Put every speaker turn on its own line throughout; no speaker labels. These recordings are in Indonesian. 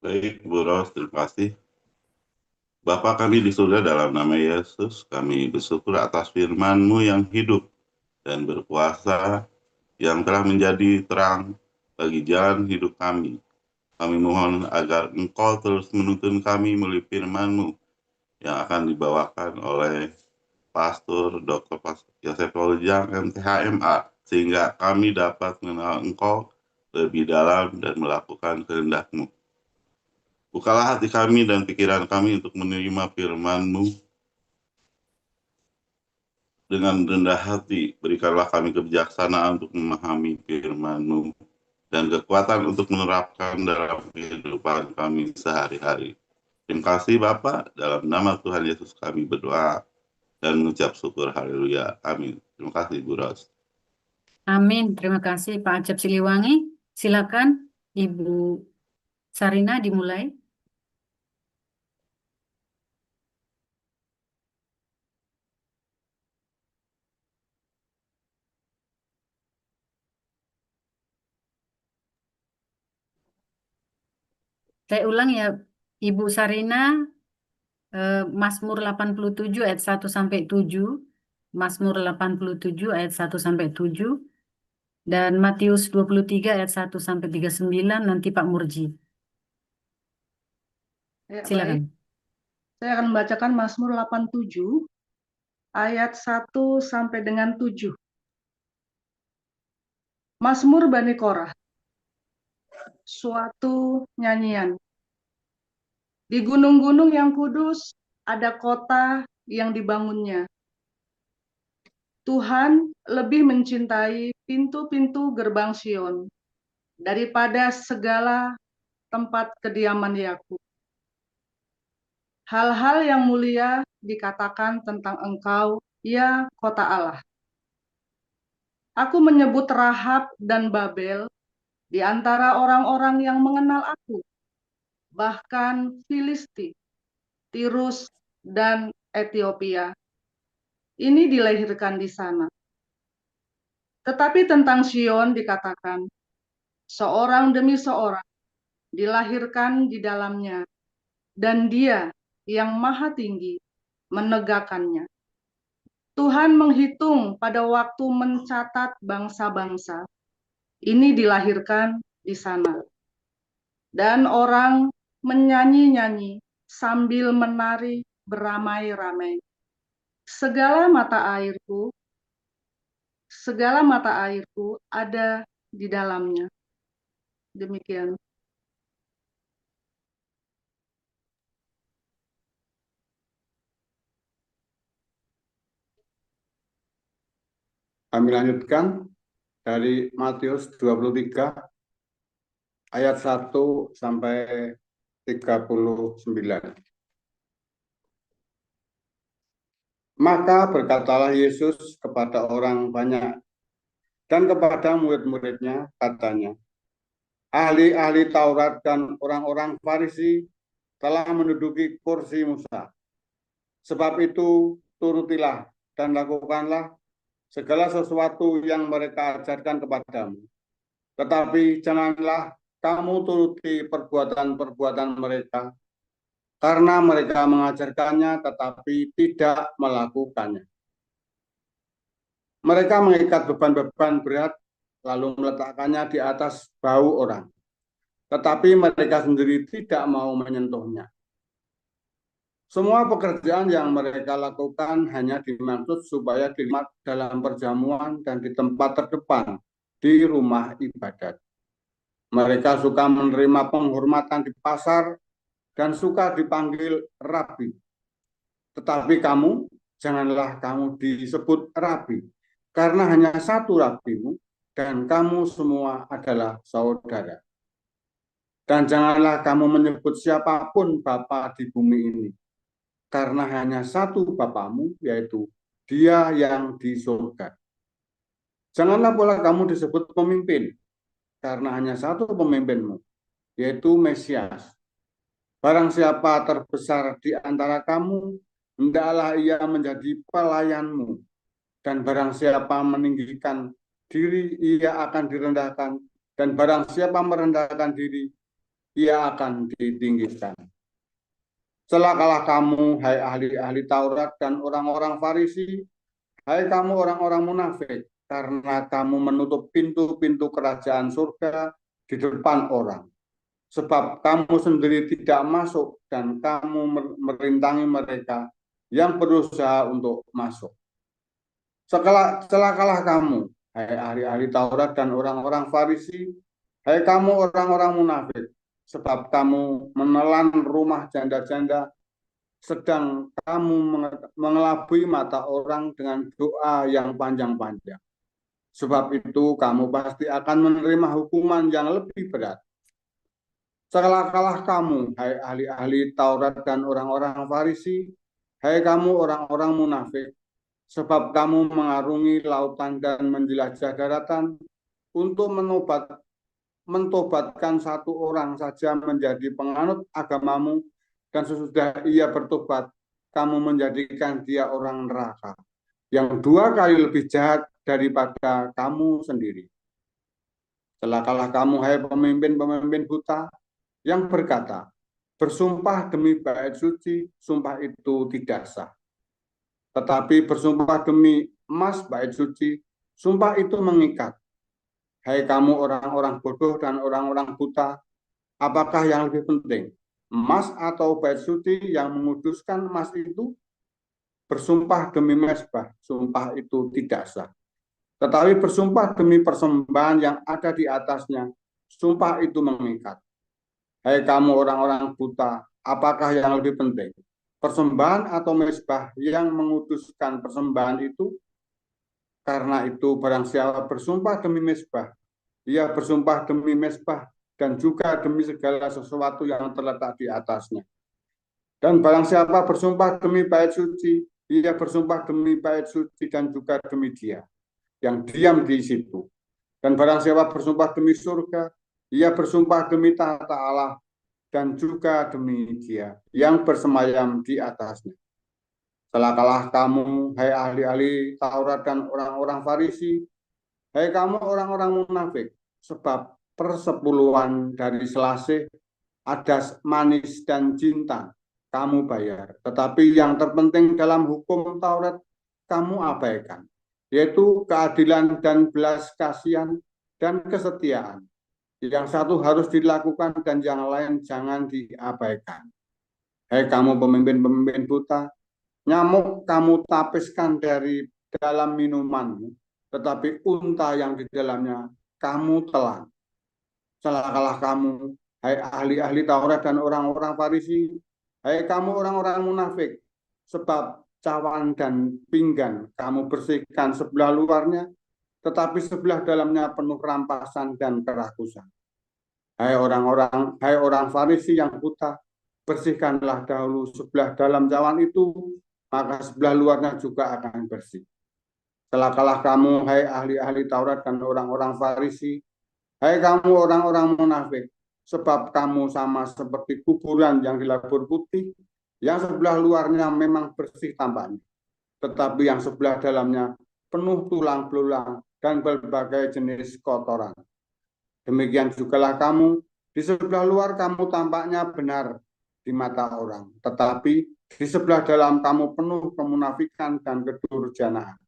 Baik, Bu Ros, terima kasih. Bapa kami di surga, dalam nama Yesus, kami bersyukur atas firman-Mu yang hidup dan berkuasa, yang telah menjadi terang bagi jalan hidup kami. Kami mohon agar Engkau terus menuntun kami melalui firman-Mu yang akan dibawakan oleh Pastor Dr. Yosef Paulujang, MTHMA, sehingga kami dapat mengenal Engkau lebih dalam dan melakukan kehendak-Mu. Bukalah hati kami dan pikiran kami untuk menerima firman-Mu dengan rendah hati. Berikanlah kami kebijaksanaan untuk memahami firman-Mu dan kekuatan untuk menerapkan dalam kehidupan kami sehari-hari. Terima kasih Bapak, dalam nama Tuhan Yesus kami berdoa dan mengucap syukur. Haleluya. Amin. Terima kasih Bu Ros.
Amin. Terima kasih Pak Acep Siliwangi. Silakan Ibu Sarina dimulai. Saya ulang ya, Ibu Sarina, Mazmur 87 ayat 1 sampai 7, Mazmur 87 ayat 1 sampai 7, dan Matius 23 ayat 1 sampai 39, nanti Pak Murji.
Ya, baik.
Silakan.
Saya akan membacakan Mazmur 87 ayat 1 sampai dengan 7. Mazmur Bani Korah. Suatu nyanyian. Di gunung-gunung yang kudus ada kota yang dibangunnya. Tuhan lebih mencintai pintu-pintu gerbang Sion daripada segala tempat kediaman Yakub. Hal-hal yang mulia dikatakan tentang Engkau, ya kota Allah. Aku menyebut Rahab dan Babel di antara orang-orang yang mengenal aku, bahkan Filisti, Tirus, dan Ethiopia. Ini dilahirkan di sana. Tetapi tentang Sion dikatakan, seorang demi seorang dilahirkan di dalamnya, dan Dia yang Maha Tinggi menegakkannya. Tuhan menghitung pada waktu mencatat bangsa-bangsa. Ini dilahirkan di sana. Dan orang menyanyi-nyanyi sambil menari beramai-ramai. Segala mata airku ada di dalamnya. Demikian.
Kami lanjutkan dari Matius 23 ayat 1 sampai 39. Maka berkatalah Yesus kepada orang banyak dan kepada murid-muridnya, katanya, ahli-ahli Taurat dan orang-orang Farisi telah menduduki kursi Musa. Sebab itu turutilah dan lakukanlah segala sesuatu yang mereka ajarkan kepadamu. Tetapi janganlah kamu turuti perbuatan-perbuatan mereka, karena mereka mengajarkannya tetapi tidak melakukannya. Mereka mengikat beban-beban berat, lalu meletakkannya di atas bahu orang. Tetapi mereka sendiri tidak mau menyentuhnya. Semua pekerjaan yang mereka lakukan hanya dimaksud supaya dilihat dalam perjamuan dan di tempat terdepan di rumah ibadat. Mereka suka menerima penghormatan di pasar dan suka dipanggil rabi. Tetapi kamu, janganlah kamu disebut rabi, karena hanya satu rabimu, dan kamu semua adalah saudara. Dan janganlah kamu menyebut siapapun bapa di bumi ini, karena hanya satu Bapamu, yaitu Dia yang di surga. Janganlah pula kamu disebut pemimpin, karena hanya satu pemimpinmu, yaitu Mesias. Barang siapa terbesar di antara kamu, hendaklah ia menjadi pelayanmu. Dan barang siapa meninggikan diri, ia akan direndahkan. Dan barang siapa merendahkan diri, ia akan ditinggikan. Celakalah kamu, hai ahli-ahli Taurat dan orang-orang Farisi, hai kamu orang-orang munafik, karena kamu menutup pintu-pintu kerajaan surga di depan orang. Sebab kamu sendiri tidak masuk dan kamu merintangi mereka yang berusaha untuk masuk. Celakalah kamu, hai ahli-ahli Taurat dan orang-orang Farisi, hai kamu orang-orang munafik, sebab kamu menelan rumah janda-janda, sedang kamu mengelabui mata orang dengan doa yang panjang-panjang. Sebab itu kamu pasti akan menerima hukuman yang lebih berat. Celakalah kamu, hai ahli-ahli Taurat dan orang-orang Farisi, hai kamu orang-orang munafik, sebab kamu mengarungi lautan dan menjelajah daratan untuk mentobatkan satu orang saja menjadi penganut agamamu, dan sesudah ia bertobat, kamu menjadikan dia orang neraka, yang 2 kali lebih jahat daripada kamu sendiri. Celakalah kamu, hai pemimpin-pemimpin buta, yang berkata, bersumpah demi bait suci, sumpah itu tidak sah. Tetapi bersumpah demi emas bait suci, sumpah itu mengikat. Hai kamu orang-orang bodoh dan orang-orang buta, apakah yang lebih penting? Emas atau bait suci yang menguduskan emas itu? Bersumpah demi mezbah, sumpah itu tidak sah. Tetapi bersumpah demi persembahan yang ada di atasnya, sumpah itu mengikat. Hai kamu orang-orang buta, apakah yang lebih penting? Persembahan atau mezbah yang menguduskan persembahan itu? Karena itu barang siapa bersumpah demi mezbah, ia bersumpah demi mezbah dan juga demi segala sesuatu yang terletak di atasnya. Dan barang siapa bersumpah demi bait suci, ia bersumpah demi bait suci dan juga demi dia yang diam di situ. Dan barang siapa bersumpah demi surga, ia bersumpah demi tahta Allah dan juga demi dia yang bersemayam di atasnya. Celakalah kamu, hai ahli-ahli Taurat dan orang-orang Farisi, hai kamu orang-orang munafik, sebab persepuluhan dari selasih, adas, manis, dan cinta kamu bayar. Tetapi yang terpenting dalam hukum Taurat kamu abaikan, yaitu keadilan dan belas kasihan dan kesetiaan. Yang satu harus dilakukan dan yang lain jangan diabaikan. Hai kamu pemimpin-pemimpin buta, nyamuk kamu tapiskan dari dalam minumanmu, tetapi unta yang di dalamnya kamu telan. Celakalah kamu, hai ahli-ahli Taurat dan orang-orang Farisi, hai kamu orang-orang munafik, sebab cawan dan pinggan kamu bersihkan sebelah luarnya, tetapi sebelah dalamnya penuh rampasan dan kerakusan. Hai orang Farisi yang buta, bersihkanlah dahulu sebelah dalam cawan itu, maka sebelah luarnya juga akan bersih. Celakalah kamu, hai ahli-ahli Taurat dan orang-orang Farisi, hai kamu orang-orang munafik, sebab kamu sama seperti kuburan yang dilabur putih, yang sebelah luarnya memang bersih tampaknya, tetapi yang sebelah dalamnya penuh tulang belulang dan berbagai jenis kotoran. Demikian jugalah kamu, di sebelah luar kamu tampaknya benar di mata orang, tetapi di sebelah dalam kamu penuh kemunafikan dan kedurjanaan.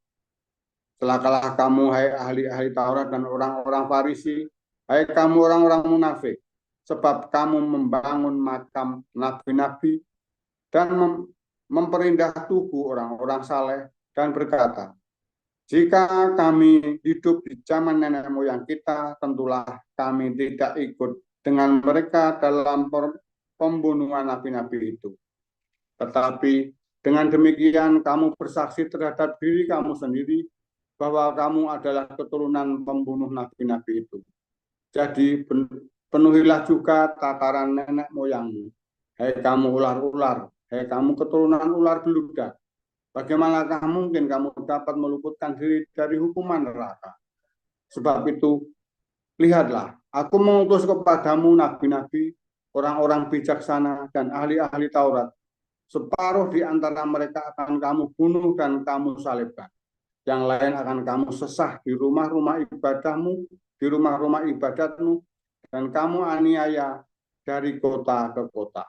Celakalah kamu, hai ahli-ahli Taurat dan orang-orang Farisi, hai kamu orang-orang munafik, sebab kamu membangun makam nabi-nabi dan memperindah tubuh orang-orang saleh dan berkata, jika kami hidup di zaman nenek moyang kita, tentulah kami tidak ikut dengan mereka dalam pembunuhan nabi-nabi itu. Tetapi dengan demikian kamu bersaksi terhadap diri kamu sendiri bahwa kamu adalah keturunan pembunuh nabi-nabi itu. Jadi penuhilah juga takaran nenek moyangmu. Hai kamu ular-ular, hai kamu keturunan ular beludak. Bagaimanakah mungkin kamu dapat meluputkan diri dari hukuman neraka? Sebab itu, lihatlah, aku mengutus kepadamu nabi-nabi, orang-orang bijaksana, dan ahli-ahli Taurat. Separuh di antara mereka akan kamu bunuh dan kamu salibkan. Yang lain akan kamu sesah di rumah-rumah ibadahmu, di rumah-rumah ibadatmu, dan kamu aniaya dari kota ke kota,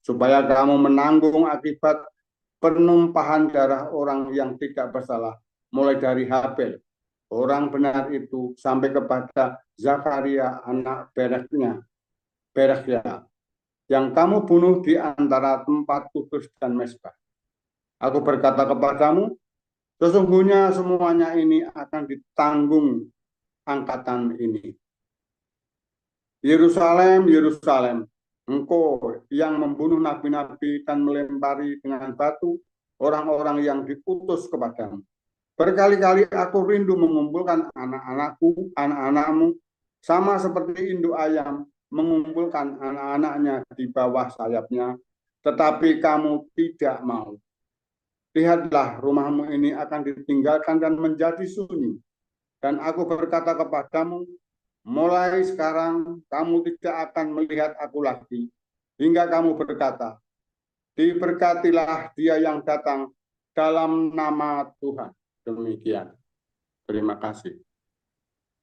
supaya kamu menanggung akibat penumpahan darah orang yang tidak bersalah, mulai dari Habel, orang benar itu, sampai kepada Zakaria, anak Berekhya, yang kamu bunuh di antara tempat kudus dan mezbah. Aku berkata kepadamu, sesungguhnya semuanya ini akan ditanggung angkatan ini. Yerusalem, Yerusalem, engkau yang membunuh nabi-nabi dan melempari dengan batu orang-orang yang diutus kepadamu. Berkali-kali aku rindu mengumpulkan anak-anakku, anak-anakmu, sama seperti induk ayam mengumpulkan anak-anaknya di bawah sayapnya, tetapi kamu tidak mau. Lihatlah, rumahmu ini akan ditinggalkan dan menjadi sunyi. Dan aku berkata kepadamu, mulai sekarang kamu tidak akan melihat aku lagi, hingga kamu berkata, diberkatilah dia yang datang dalam nama Tuhan. Demikian. Terima kasih.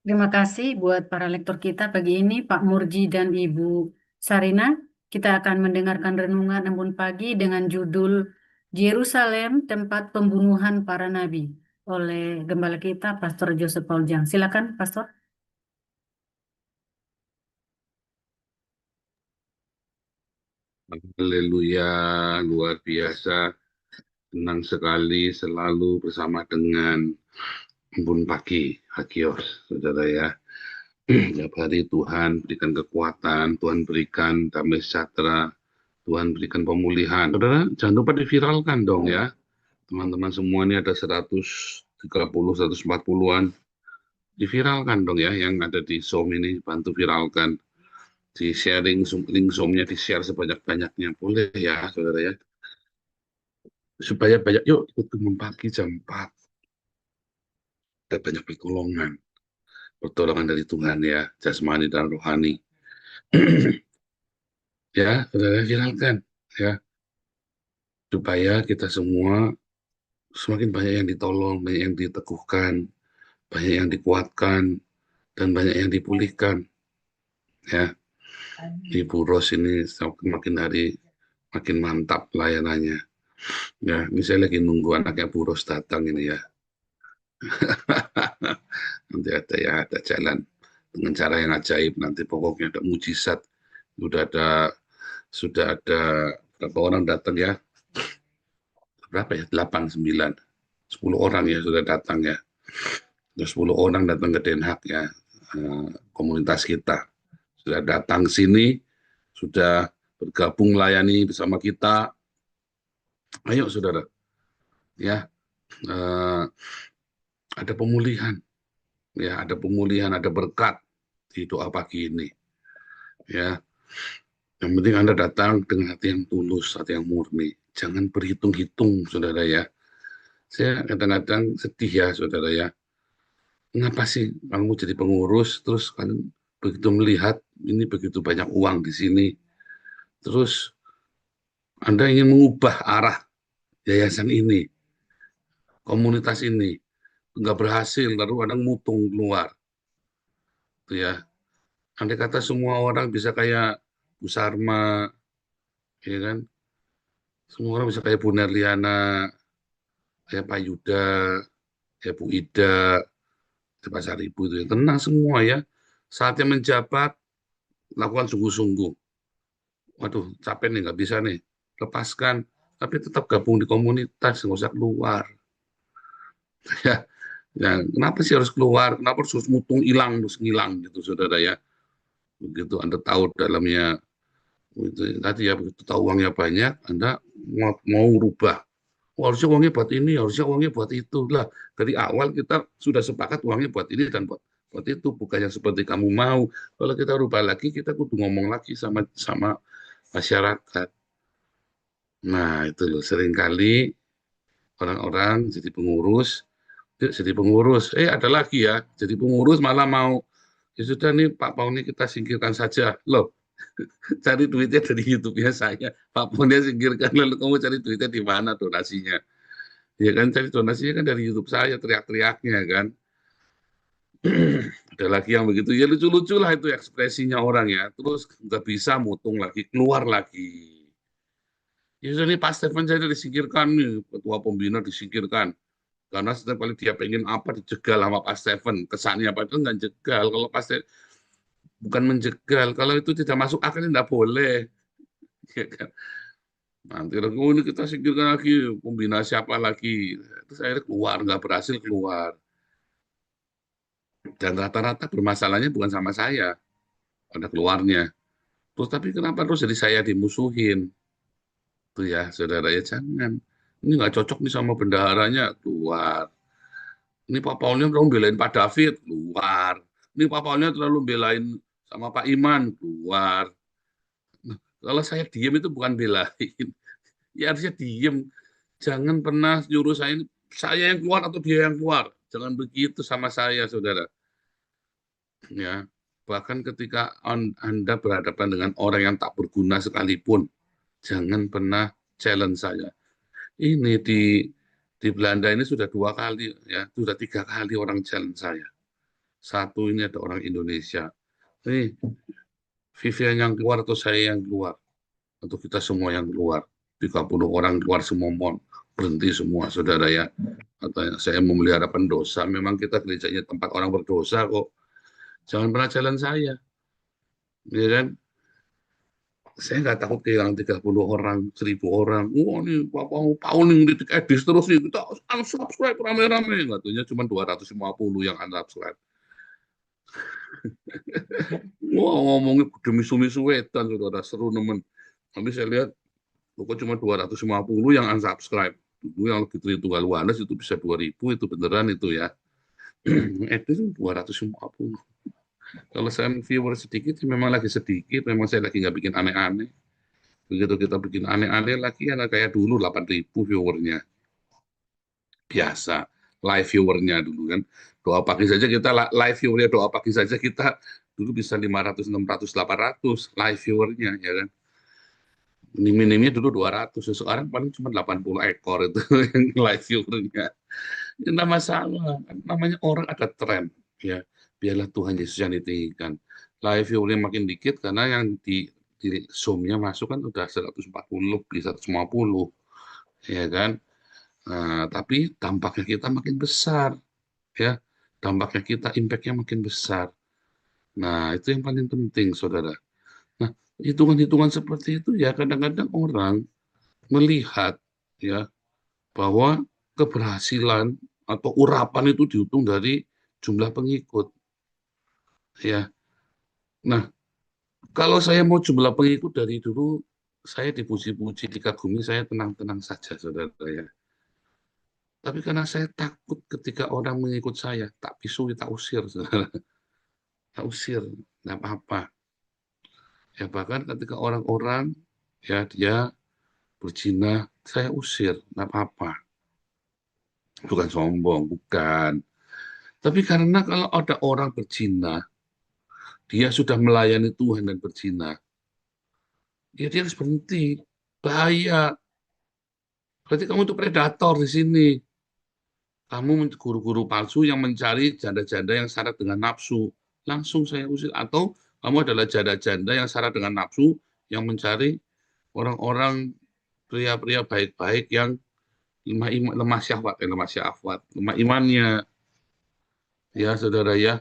Terima kasih buat para lektor kita pagi ini, Pak Murji dan Ibu Sarina. Kita akan mendengarkan renungan Embun Pagi dengan judul Yerusalem, Tempat Pembunuhan Para Nabi oleh Gembala kita, Pastor Joseph Pauljang. Silakan, Pastor.
Haleluya, luar biasa. Senang sekali selalu bersama dengan Embun Pagi, Hagios, saudara ya. Tiap hari Tuhan berikan kekuatan, Tuhan berikan damai sejahtera, Tuhan berikan pemulihan. Saudara, jangan lupa diviralkan dong ya. Teman-teman semua ini ada 130, 140-an. Diviralkan dong ya, yang ada di Zoom ini, bantu viralkan. Di sharing link Zoom-nya, di-share sebanyak-banyaknya. Boleh ya, saudara ya. Supaya banyak, yuk ikut Embun Pagi jam 4. Ada banyak pertolongan dari Tuhan ya, jasmani dan rohani. Ya, saudara viralkan ya. Supaya kita semua semakin banyak yang ditolong, banyak yang diteguhkan, banyak yang dikuatkan, dan banyak yang dipulihkan. Ya, Ibu Ros ini makin hari makin mantap layanannya. Ya, ini saya lagi nunggu anaknya Bu Ros datang ini ya. Nanti ada jalan dengan cara yang ajaib, nanti pokoknya ada mujizat. Sudah ada berapa orang datang ya? Berapa ya? 8, 9, 10 orang ya sudah datang ya. Sudah 10 orang datang ke Den Haag ya. Komunitas kita sudah datang sini, sudah bergabung melayani bersama kita. Ayo saudara, ya ada pemulihan, ya ada pemulihan, ada berkat di doa pagi ini, ya. Yang penting Anda datang dengan hati yang tulus, hati yang murni, jangan berhitung-hitung, saudara ya. Saya kadang-kadang sedih ya, saudara ya. Kenapa sih kamu jadi pengurus, terus kan begitu melihat ini begitu banyak uang di sini, terus Anda ingin mengubah arah yayasan ini, komunitas ini, nggak berhasil, lalu Anda mutung keluar. Itu ya. Andai kata semua orang bisa kayak Bu Sarma, ya kan? Semua orang bisa kayak Bu Nerliana, kayak Pak Yuda, kayak Bu Ida, di Pasar Ibu itu ya. Tenang semua ya. Saatnya menjabat, lakukan sungguh-sungguh. Waduh, capek nih, nggak bisa nih. Lepaskan, tapi tetap gabung di komunitas, nggak usah keluar. Ya, ya, kenapa sih harus keluar? Kenapa harus mutung hilang, terus ngilang gitu, saudara ya? Begitu Anda tahu dalamnya, itu, tadi ya, begitu tahu uangnya banyak, Anda mau rubah. Oh, harusnya uangnya buat ini, harusnya uangnya buat itu. Lah, dari awal kita sudah sepakat uangnya buat ini dan buat itu, bukan yang seperti kamu mau. Kalau kita rubah lagi, kita kudu ngomong lagi sama masyarakat. Nah, itu loh, seringkali orang-orang jadi pengurus, ada lagi ya, jadi pengurus malah mau, ya sudah nih Pak Pauni kita singkirkan saja. Loh, cari duitnya dari YouTube-nya saya. Pak Pauni singkirkan, lalu kamu cari duitnya di mana donasinya? Ya kan, cari donasinya kan dari YouTube saya, teriak-teriaknya kan. Ada lagi yang begitu, ya lucu-lucu lah itu ekspresinya orang ya. Terus nggak bisa mutung lagi, keluar lagi. Ya sudah nih Pak Stefan saya disingkirkan nih, ketua pembina disingkirkan. Karena setiap kali dia pengen apa dijegal sama Pak Stefan. Kesannya apa itu nggak jegal. Kalau Pak Stefan bukan menjegal, kalau itu tidak masuk akal tidak boleh. Ya kan? Nanti ini kita singkirkan lagi, pembina siapa lagi. Terus akhirnya keluar, nggak berhasil keluar. Dan rata-rata bermasalahnya bukan sama saya, ada keluarnya. Terus tapi kenapa terus jadi saya dimusuhin? Tuh ya, saudara ya jangan. Ini nggak cocok nih sama bendaharanya, keluar. Ini Pak Paulnya terlalu belain Pak David, keluar. Ini Pak Paulnya terlalu belain sama Pak Iman, keluar. Nah, kalau saya diem itu bukan belain. Ya harusnya diem. Jangan pernah nyuruh saya yang keluar atau dia yang keluar. Jangan begitu sama saya, saudara. Ya, bahkan ketika Anda berhadapan dengan orang yang tak berguna sekalipun, jangan pernah challenge saya. Ini di Belanda ini sudah 2 kali ya, sudah 3 kali orang challenge saya. Satu ini ada orang Indonesia. Ini Vivian yang keluar atau saya yang keluar? Atau kita semua yang keluar? 30 orang keluar semua, berhenti semua, saudara ya. Atau saya memelihara pendosa, memang kita gerejanya tempat orang berdosa kok. Jangan pernah challenge saya. Ya kan? Saya nggak takut kehilangan 30 orang, 1000 orang. Wah, ini Bapak Paul nih titik edis terus nih. Kita unsubscribe rame-rame. Katanya cuma 250 yang unsubscribe. Wah, ngomongnya demi misu-misu wetan, saudara. Seru nemen. Nanti saya lihat, kok cuma 250 yang unsubscribe. Dulu yang lebih tunggal wanas itu bisa 2000, itu beneran itu ya. Edis 250. Kalau saya viewer sedikit, memang lagi sedikit. Memang saya lagi nggak bikin aneh-aneh. Begitu kita bikin aneh-aneh lagi, ya kayak dulu 8.000 viewernya. Biasa. Live viewernya dulu kan. Doa pagi saja kita, live viewernya doa pagi saja kita dulu bisa 500, 600, 800 live viewernya ya kan. Minimnya dulu 200, sekarang paling cuma 80 ekor itu yang live viewernya. Ya, enggak masalah, namanya orang ada tren ya. Biarlah Tuhan Yesus yang ditinggikan. Live viewernya makin dikit karena yang di Zoom-nya masuk kan udah 140 lebih 150 ya kan. Nah, tapi dampaknya kita makin besar ya. Dampaknya kita, impact-nya makin besar. Nah, itu yang paling penting, saudara. Nah, hitungan-hitungan seperti itu ya kadang-kadang orang melihat ya bahwa keberhasilan atau urapan itu dihitung dari jumlah pengikut. Ya. Nah, kalau saya mau jumlah pengikut dari dulu, saya dipuji-puji, dikagumi, saya tenang-tenang saja, saudara ya. Tapi karena saya takut ketika orang mengikut saya, tak pisui, tak usir, saudara. Tak usir, nggak apa-apa. Ya bahkan ketika orang-orang ya dia berzina, saya usir, nggak apa-apa. Bukan sombong, bukan. Tapi karena kalau ada orang berzina, dia sudah melayani Tuhan dan berzina, ya dia harus berhenti. Bahaya. Berarti kamu itu predator di sini. Kamu guru-guru palsu yang mencari janda-janda yang syarat dengan nafsu. Langsung saya usir. Atau kamu adalah janda-janda yang syarat dengan nafsu, yang mencari orang-orang pria-pria baik-baik yang lemah syahwat, lemah imannya. Ya, saudara ya.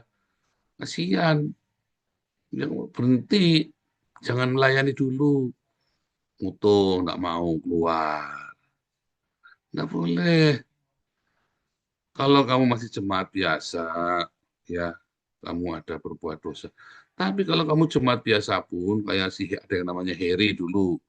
Kasihan. Ya, berhenti. Jangan melayani dulu. Mutu, nggak mau keluar. Nggak boleh. Kalau kamu masih jemaat biasa, ya kamu ada berbuat dosa. Tapi kalau kamu jemaat biasa pun, kayak ada yang namanya Harry dulu,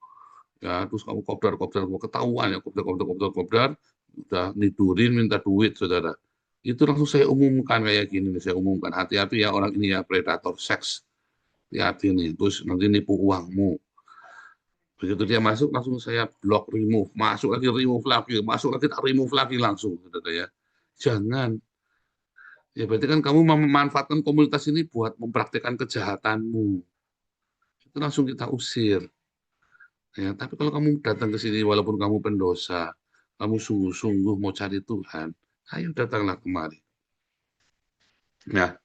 ya terus kamu kopdar, ketahuan ya, kopdar, udah nidurin minta duit, saudara. Itu langsung saya umumkan kayak gini, saya umumkan hati-hati ya orang ini ya predator seks, hati-hati nih, terus nanti nipu uangmu. Begitu dia masuk, langsung saya block, remove, masuk lagi, remove lagi, masuk lagi, tak remove lagi langsung, saudara ya. Jangan. Ya berarti kan kamu memanfaatkan komunitas ini buat mempraktikkan kejahatanmu. Itu langsung kita usir. Ya, tapi kalau kamu datang ke sini walaupun kamu pendosa, kamu sungguh-sungguh mau cari Tuhan, ayo datanglah kemari. Nah,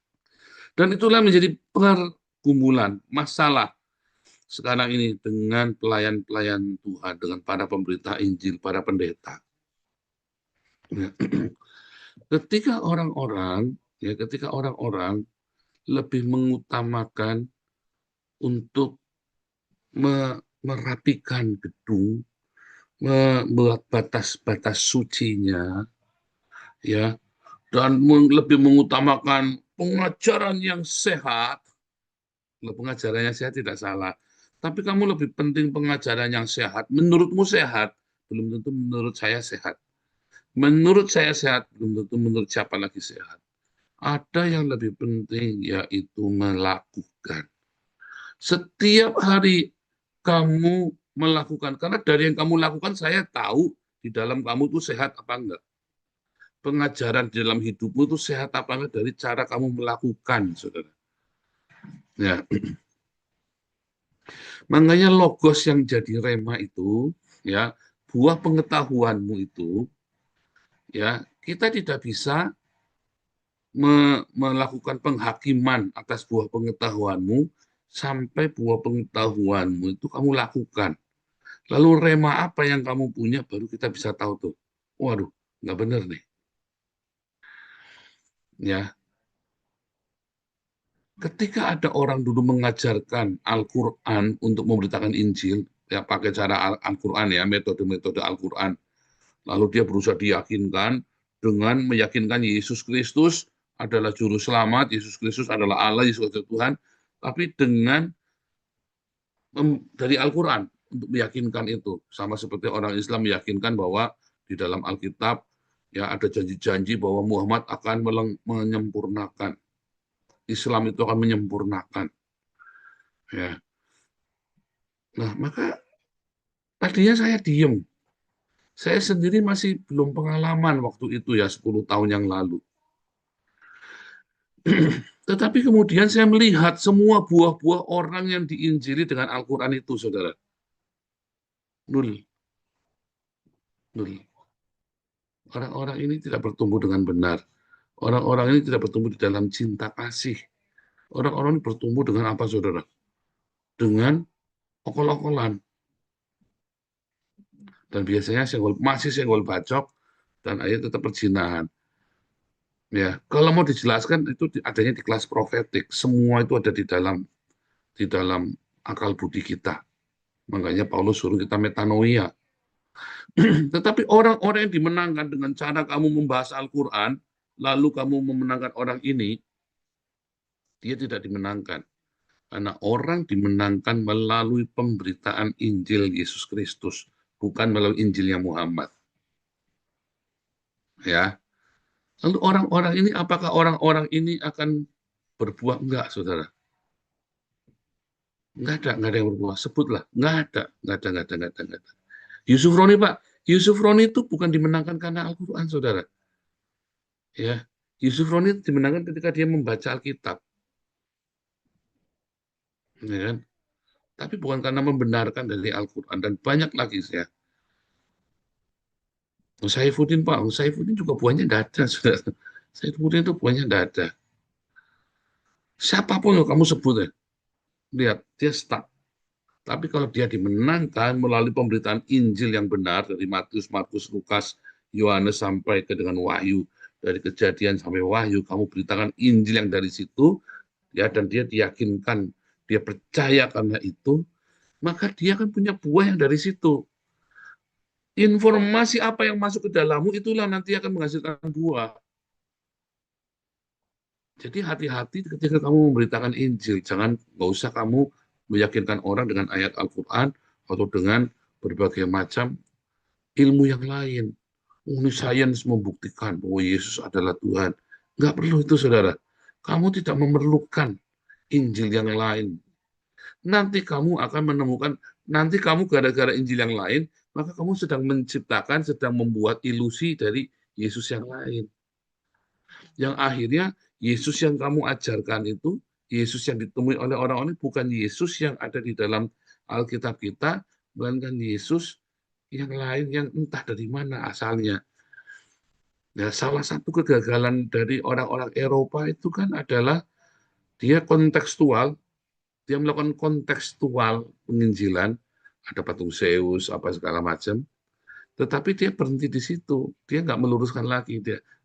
Dan itulah menjadi pergumulan, masalah sekarang ini dengan pelayan-pelayan Tuhan, dengan para pemberita Injil, para pendeta. Ya. Ketika orang-orang lebih mengutamakan untuk merapikan gedung, membuat batas-batas sucinya, ya, dan lebih mengutamakan pengajaran yang sehat. Pengajaran yang sehat tidak salah, tapi kamu lebih penting pengajaran yang sehat. Menurutmu sehat, belum tentu menurut saya sehat. Menurut saya sehat, belum tentu menurut siapa lagi sehat. Ada yang lebih penting, yaitu melakukan. Setiap hari kamu melakukan, karena dari yang kamu lakukan saya tahu di dalam kamu itu sehat apa enggak. Pengajaran di dalam hidupmu itu sehat apa enggak dari cara kamu melakukan, saudara. Ya. Makanya logos yang jadi rema itu, ya, buah pengetahuanmu itu, ya, kita tidak bisa melakukan penghakiman atas buah pengetahuanmu sampai buah pengetahuanmu itu kamu lakukan. Lalu rema apa yang kamu punya baru kita bisa tahu tuh. Waduh, nggak benar nih. Ya. Ketika ada orang dulu mengajarkan Al-Quran untuk memberitakan Injil, ya pakai cara Al-Quran ya, metode-metode Al-Quran. Lalu dia berusaha diyakinkan dengan meyakinkan Yesus Kristus adalah juru selamat, Yesus Kristus adalah Allah, Yesus adalah Tuhan, tapi dengan dari Al-Quran untuk meyakinkan itu. Sama seperti orang Islam meyakinkan bahwa di dalam Alkitab ya ada janji-janji bahwa Muhammad akan menyempurnakan. Islam itu akan menyempurnakan. Ya. Nah, maka tadinya saya diem. Saya sendiri masih belum pengalaman waktu itu ya, 10 tahun yang lalu. Tetapi kemudian saya melihat semua buah-buah orang yang diinjili dengan Al-Quran itu, saudara. Nul. Orang-orang ini tidak bertumbuh dengan benar. Orang-orang ini tidak bertumbuh di dalam cinta kasih. Orang-orang ini bertumbuh dengan apa, saudara? Dengan okol-okolan. Dan biasanya masih senggol bacok dan ayat tetap perzinahan. Ya, kalau mau dijelaskan itu adanya di kelas profetik. Semua itu ada di dalam akal budi kita. Makanya Paulus suruh kita metanoia. Tetapi orang-orang yang dimenangkan dengan cara kamu membahas Al-Quran, lalu kamu memenangkan orang ini, dia tidak dimenangkan. Karena orang dimenangkan melalui pemberitaan Injil Yesus Kristus, bukan melalui Injilnya Muhammad. Ya. Lalu orang-orang ini, apakah orang-orang ini akan berbuah? Enggak, saudara. Enggak ada yang berbuah. Sebutlah. Enggak ada. Yusuf Roni, Pak. Yusuf Roni itu bukan dimenangkan karena Al-Quran, saudara. Ya. Yusuf Roni dimenangkan ketika dia membaca Alkitab. Ya kan? Tapi bukan karena membenarkan dari Al-Quran. Dan banyak lagi ya. Saifuddin, Pak. Saifuddin juga buahnya enggak ada, saudara. Saifuddin itu buahnya enggak ada. Siapapun yang kamu sebut ya. Lihat, dia stuck. Tapi kalau dia dimenangkan melalui pemberitaan Injil yang benar dari Matius, Markus, Lukas, Yohanes sampai ke dengan Wahyu, dari Kejadian sampai Wahyu, kamu beritakan Injil yang dari situ, ya, dan dia diyakinkan, dia percaya karena itu, maka dia akan punya buah yang dari situ. Informasi apa yang masuk ke dalammu itulah nanti akan menghasilkan buah. Jadi hati-hati ketika kamu memberitakan Injil, nggak usah kamu meyakinkan orang dengan ayat Al-Quran atau dengan berbagai macam ilmu yang lain. Ini sains membuktikan bahwa Yesus adalah Tuhan. Nggak perlu itu, saudara. Kamu tidak memerlukan Injil yang lain. Nanti kamu akan menemukan, nanti kamu gara-gara Injil yang lain, maka kamu sedang menciptakan, sedang membuat ilusi dari Yesus yang lain. Yang akhirnya Yesus yang kamu ajarkan itu, Yesus yang ditemui oleh orang-orang bukan Yesus yang ada di dalam Alkitab kita, melainkan Yesus yang lain yang entah dari mana asalnya. Nah, salah satu kegagalan dari orang-orang Eropa itu kan adalah Dia kontekstual, dia melakukan kontekstual penginjilan, ada patung Zeus, apa segala macam, tetapi dia berhenti di situ, dia nggak meluruskan lagi.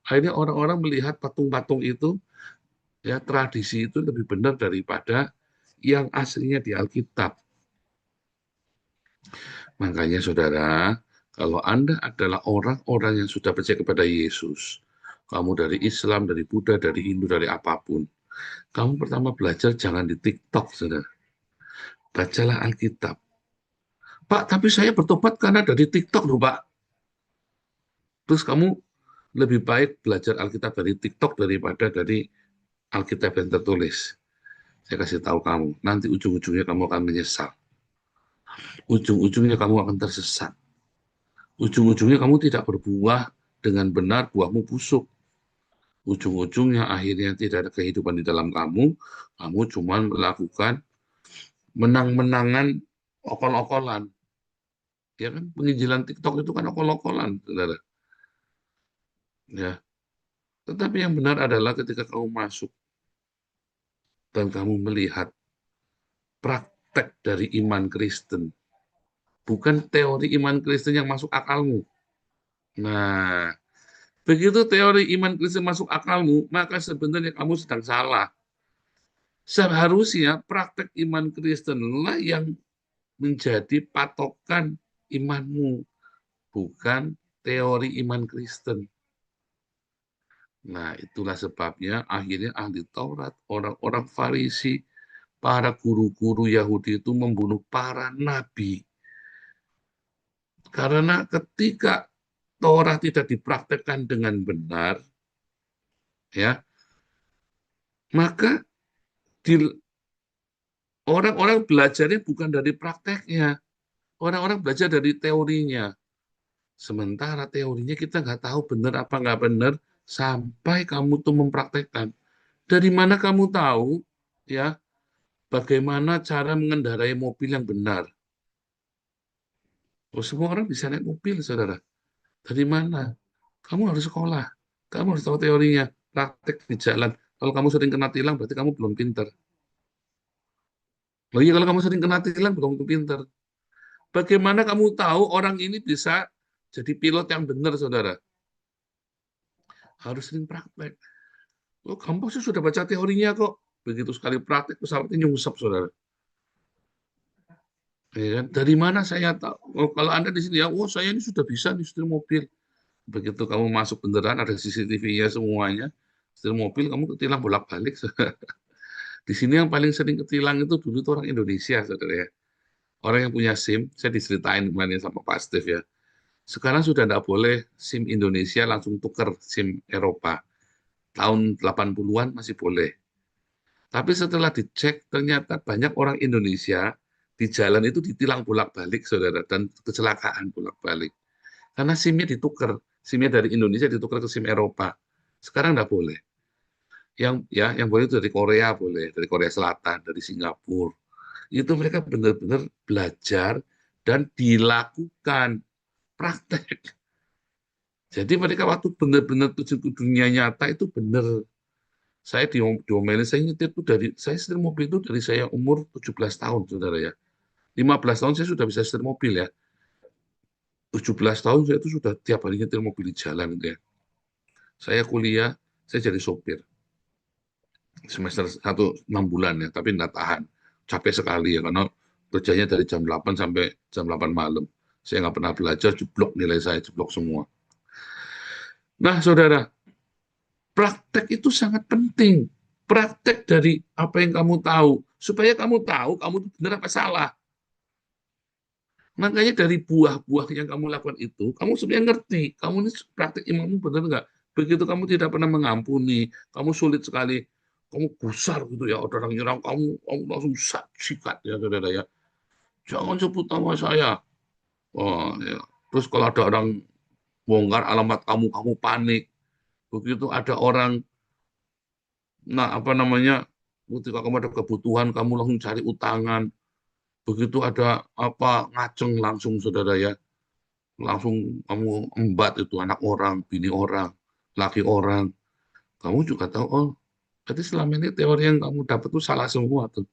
Akhirnya orang-orang melihat patung-patung itu, ya tradisi itu lebih benar daripada yang aslinya di Alkitab. Makanya saudara, kalau Anda adalah orang-orang yang sudah percaya kepada Yesus, kamu dari Islam, dari Buddha, dari Hindu, dari apapun, kamu pertama belajar jangan di TikTok, saudara. Bacalah Alkitab. Pak, tapi saya bertobat karena dari TikTok loh, Pak. Terus kamu lebih baik belajar Alkitab dari TikTok daripada dari Alkitab yang tertulis. Saya kasih tahu kamu, nanti ujung-ujungnya kamu akan menyesal. Ujung-ujungnya kamu akan tersesat. Ujung-ujungnya kamu tidak berbuah dengan benar, buahmu busuk. Ujung-ujungnya akhirnya tidak ada kehidupan di dalam kamu cuma melakukan menang-menangan okol-okolan. Ya kan, penginjilan TikTok itu kan okol-okolan, saudara. Ya. Tetapi yang benar adalah ketika kamu masuk dan kamu melihat praktek dari iman Kristen, bukan teori iman Kristen yang masuk akalmu. Nah, begitu teori iman Kristen masuk akalmu, maka sebenarnya kamu sedang salah. Seharusnya praktek iman Kristenlah yang menjadi patokan imanmu, bukan teori iman Kristen. Nah, itulah sebabnya akhirnya ahli Taurat, orang-orang Farisi, para guru-guru Yahudi itu membunuh para nabi. Karena ketika Taurat tidak dipraktekkan dengan benar, ya, maka orang-orang belajarnya bukan dari prakteknya, orang-orang belajar dari teorinya. Sementara teorinya kita nggak tahu benar apa nggak benar sampai kamu tuh mempraktekkan. Dari mana kamu tahu, ya, bagaimana cara mengendarai mobil yang benar? Oh, semua orang bisa naik mobil, saudara. Dari mana? Kamu harus sekolah. Kamu harus tahu teorinya, praktek di jalan. Kalau kamu sering kena tilang, berarti kamu belum pinter. Oh iya, kalau kamu sering kena tilang, belum pinter. Bagaimana kamu tahu orang ini bisa jadi pilot yang benar, saudara? Harus sering praktek. Oh, kamu sih sudah baca teorinya kok. Begitu sekali praktek, pesawatnya nyungsep, saudara. Ya kan? Dari mana saya tahu? Oh, kalau Anda di sini, ya, oh saya ini sudah bisa nih setir mobil. Begitu kamu masuk beneran, ada CCTV-nya semuanya, setir mobil, kamu ketilang bolak-balik. Di sini yang paling sering ketilang itu dulu itu orang Indonesia, saudara ya. Orang yang punya SIM, saya diceritain kemarin sama Pak Steve ya. Sekarang sudah tidak boleh SIM Indonesia langsung tukar SIM Eropa. Tahun 80-an masih boleh. Tapi setelah dicek, ternyata banyak orang Indonesia di jalan itu ditilang bolak-balik, saudara, dan kecelakaan bolak-balik. Karena SIM-nya ditukar, SIM-nya dari Indonesia ditukar ke SIM Eropa. Sekarang tidak boleh. Yang boleh itu dari Korea boleh, dari Korea Selatan, dari Singapura. Itu mereka benar-benar belajar dan dilakukan praktek. Jadi mereka waktu benar-benar terjun ke dunia nyata itu benar. Saya diomelin, saya nyetir itu saya setir mobil itu dari saya umur 17 tahun, saudara ya. 15 tahun saya sudah bisa setir mobil ya. 17 tahun saya itu sudah tiap hari nyetir mobil di jalan gitu ya. Saya kuliah, saya jadi sopir. Semester 1 6 bulan ya, tapi nggak tahan. Capek sekali ya, karena kerjanya dari jam 8 sampai jam 8 malam. Saya nggak pernah belajar, jeblok nilai saya, jeblok semua. Nah, saudara, praktek itu sangat penting. Praktek dari apa yang kamu tahu, supaya kamu tahu kamu benar apa salah. Makanya dari buah-buah yang kamu lakukan itu, kamu sebenarnya ngerti, kamu ini praktek imanmu benar nggak? Begitu kamu tidak pernah mengampuni, kamu sulit sekali, kamu gusar gitu ya, orang nyerang kamu langsung sikat ya, saudara ya. Jangan sebut nama saya. Oh, ya. Terus kalau ada orang bongkar alamat kamu, kamu panik. Begitu ada orang, ketika kamu ada kebutuhan, kamu langsung cari utangan. Begitu ada ngaceng langsung, saudara ya. Langsung kamu embat itu anak orang, bini orang, laki orang. Kamu juga tahu, oh Berarti selama ini teori yang kamu dapat itu salah semua tuh.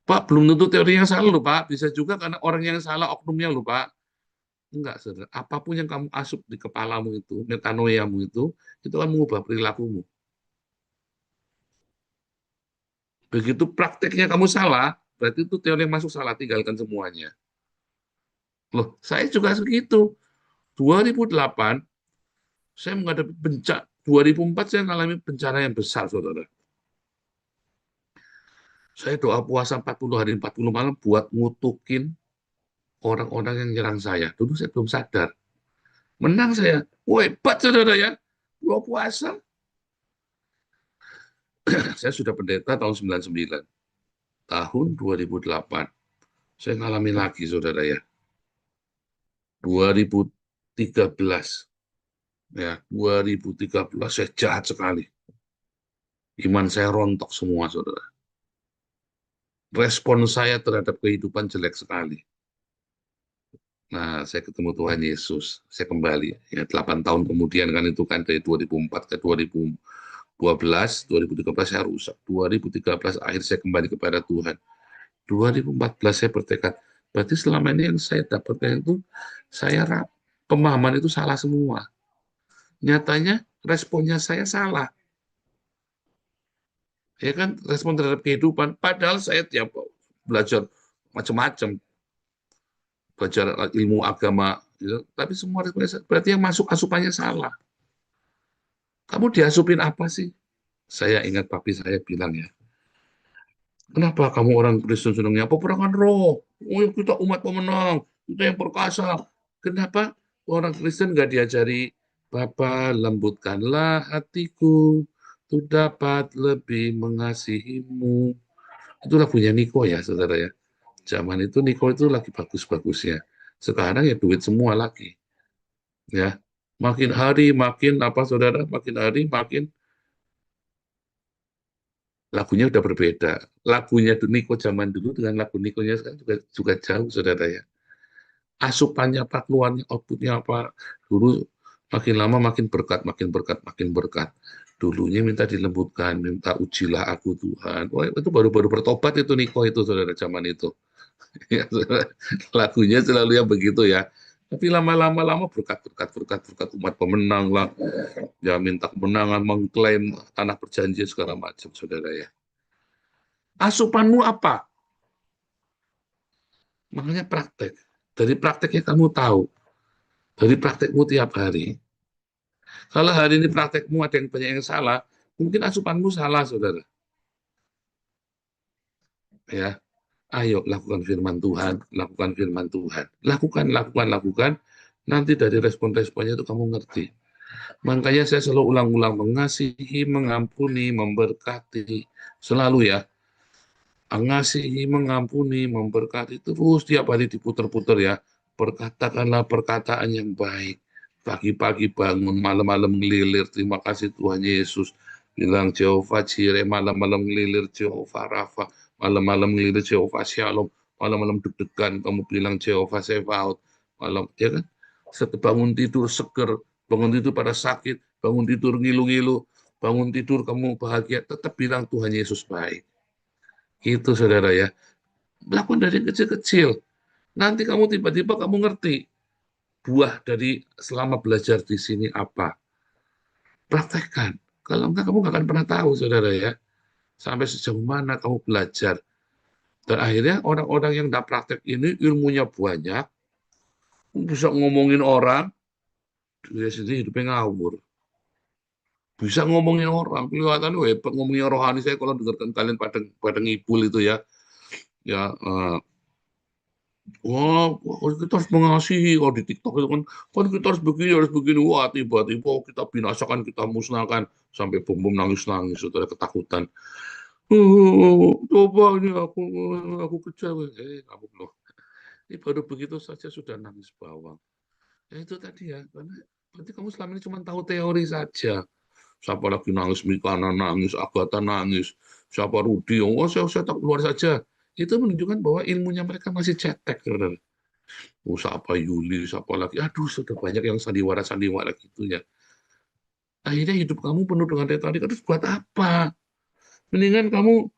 Pak, belum tentu teori yang salah loh, Pak. Bisa juga karena orang yang salah oknumnya loh, Pak. Enggak, saudara. Apapun yang kamu asup di kepalamu itu, metanoiamu itu akan mengubah perilakumu. Begitu prakteknya kamu salah, berarti itu teori yang masuk salah, tinggalkan semuanya. Loh, saya juga segitu. 2008, saya menghadapi bencana. 2004 saya mengalami bencana yang besar, saudara. Saya doa puasa 40 hari 40 malam buat ngutukin orang-orang yang nyerang saya. Dulu saya belum sadar. Menang saya. Wah, hebat saudara ya. Doa puasa. Saya sudah pendeta tahun 99. Tahun 2008. Saya ngalami lagi saudara ya. 2013. Ya, 2013 saya jahat sekali. Iman saya rontok semua saudara. Respon saya terhadap kehidupan jelek sekali. Nah, saya ketemu Tuhan Yesus, saya kembali. Ya, 8 tahun kemudian kan itu kan dari 2004 ke 2012, 2013 saya rusak. 2013 akhir saya kembali kepada Tuhan. 2014 saya bertekad, berarti selama ini yang saya dapatkan itu, pemahaman itu salah semua. Nyatanya responnya saya salah. Ya kan, respon terhadap kehidupan. Padahal saya tiap belajar macam-macam, belajar ilmu agama, gitu. Tapi semua berarti yang masuk asupannya salah. Kamu diasupin apa sih? Saya ingat papi saya bilang ya, kenapa kamu orang Kristen senangnya peperangan roh? Oh, kita umat pemenang, kita yang perkasa. Kenapa orang Kristen nggak diajari, Bapa lembutkanlah hatiku, untuk dapat lebih mengasihimu. Itu lagunya Niko ya, saudara ya. Zaman itu Niko itu lagi bagus-bagusnya. Sekarang ya duit semua lagi. Ya, makin hari makin apa saudara, makin hari makin lagunya udah berbeda. Lagunya Niko zaman dulu dengan lagu Nikonya sekarang juga jauh saudara ya. Asupannya apa, keluarnya, outputnya apa. Dulu makin lama makin berkat, makin berkat, makin berkat. Dulunya minta dilembutkan, minta ujilah aku Tuhan. Wah, itu baru-baru bertobat itu Niko itu saudara zaman itu. Ya, saudara. Lagunya selalu yang begitu ya. Tapi lama-lama berkat, berkat, berkat, berkat umat pemenang lah. Ya minta kemenangan, mengklaim tanah perjanjian segala macam saudara ya. Asupanmu apa? Makanya praktek. Dari prakteknya kamu tahu. Dari praktekmu tiap hari. Kalau hari ini praktekmu ada yang banyak yang salah, mungkin asupanmu salah, saudara. Ya, ayo lakukan firman Tuhan, lakukan firman Tuhan. Lakukan, lakukan, lakukan. Nanti dari respon-responnya itu kamu ngerti. Makanya saya selalu ulang-ulang, mengasihi, mengampuni, memberkati. Selalu ya. Mengasihi, mengampuni, memberkati, terus tiap hari diputar-putar ya. Perkatakanlah perkataan yang baik. Pagi-pagi bangun, malam-malam ngelilir, terima kasih Tuhan Yesus. Bilang Jehovah Jireh, malam-malam ngelilir Jehovah Rafa, malam-malam ngelilir Jehovah Shalom, malam-malam deg-degan, kamu bilang Jehovah Sebaot, malam, ya kan? Setelah bangun tidur seger, bangun tidur pada sakit, bangun tidur ngilu-ngilu, bangun tidur kamu bahagia, tetap bilang Tuhan Yesus baik. Itu saudara ya. Lakukan dari kecil-kecil. Nanti kamu tiba-tiba kamu ngerti buah dari selama belajar di sini apa. Praktekkan. Kalau enggak kamu nggak akan pernah tahu saudara ya. Sampai sejauh mana kamu belajar. Dan akhirnya orang-orang yang tidak praktek ini ilmunya banyak. Bisa ngomongin orang. Dia sendiri hidupnya ngawur. Bisa ngomongin orang. Kelihatan hebat ngomongin rohani. Saya kalau dengarkan kalian pada ngibul itu ya. Ya, wah, kita harus mengasihi. Kalau di TikTok itu kan kita harus begini. Wah, tiba-tiba kita binasakan, kita musnahkan. Sampai bom-bom nangis-nangis, saudara ketakutan. Coba ini aku kecewa. Kamu loh. Ini baru begitu saja sudah nangis bawang. Ya itu tadi ya, karena berarti kamu selama ini cuma tahu teori saja. Siapa lagi nangis, Mikana nangis, Agatha nangis, siapa Rudi, oh saya tak keluar saja. Itu menunjukkan bahwa ilmunya mereka masih cetek, saudara. Siapa Yuli, siapa lagi, aduh sudah banyak yang sandiwara gitu ya. Akhirnya hidup kamu penuh dengan retorika. Terus buat apa? Mendingan kamu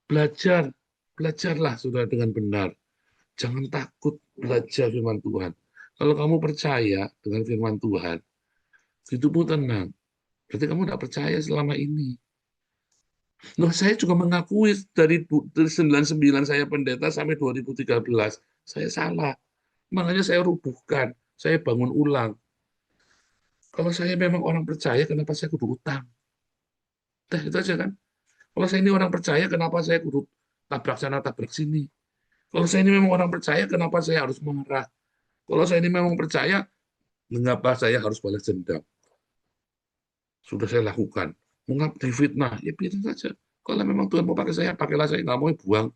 belajarlah sudah dengan benar. Jangan takut belajar firman Tuhan. Kalau kamu percaya dengan firman Tuhan, hidupmu tenang. Berarti kamu tidak percaya selama ini. Loh, saya juga mengakui dari 99 saya pendeta sampai 2013, saya salah. Makanya saya rubuhkan, saya bangun ulang. Kalau saya memang orang percaya, kenapa saya kudu utang? Nah, itu aja kan. Kalau saya ini orang percaya, kenapa saya kudu tabrak sana, tabrak sini? Kalau saya ini memang orang percaya, kenapa saya harus marah? Kalau saya ini memang percaya, mengapa saya harus balas dendam? Sudah saya lakukan. Mengapa difitnah? Ya biarin saja. Kalau memang Tuhan mau pakai saya, pakailah, saya nggak mau buang.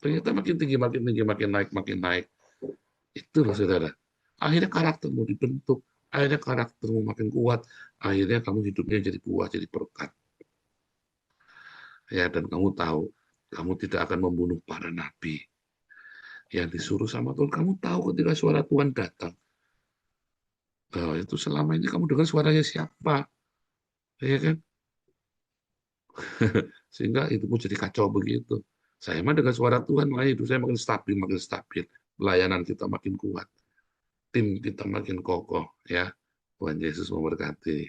Ternyata makin tinggi, makin tinggi, makin naik, makin naik. Itulah saudara. Akhirnya karaktermu dibentuk. Akhirnya karaktermu makin kuat. Akhirnya kamu hidupnya jadi buah, jadi berkat. Ya, dan kamu tahu, kamu tidak akan membunuh para nabi yang disuruh sama Tuhan. Kamu tahu ketika suara Tuhan datang. Itu selama ini kamu dengar suaranya siapa? Ya kan? Sehingga hidupmu jadi kacau begitu. Saya mah dengan suara Tuhan, makanya hidup saya makin stabil, makin stabil. Pelayanan kita makin kuat. Tim kita makin kokoh. Ya, Tuhan Yesus memberkati.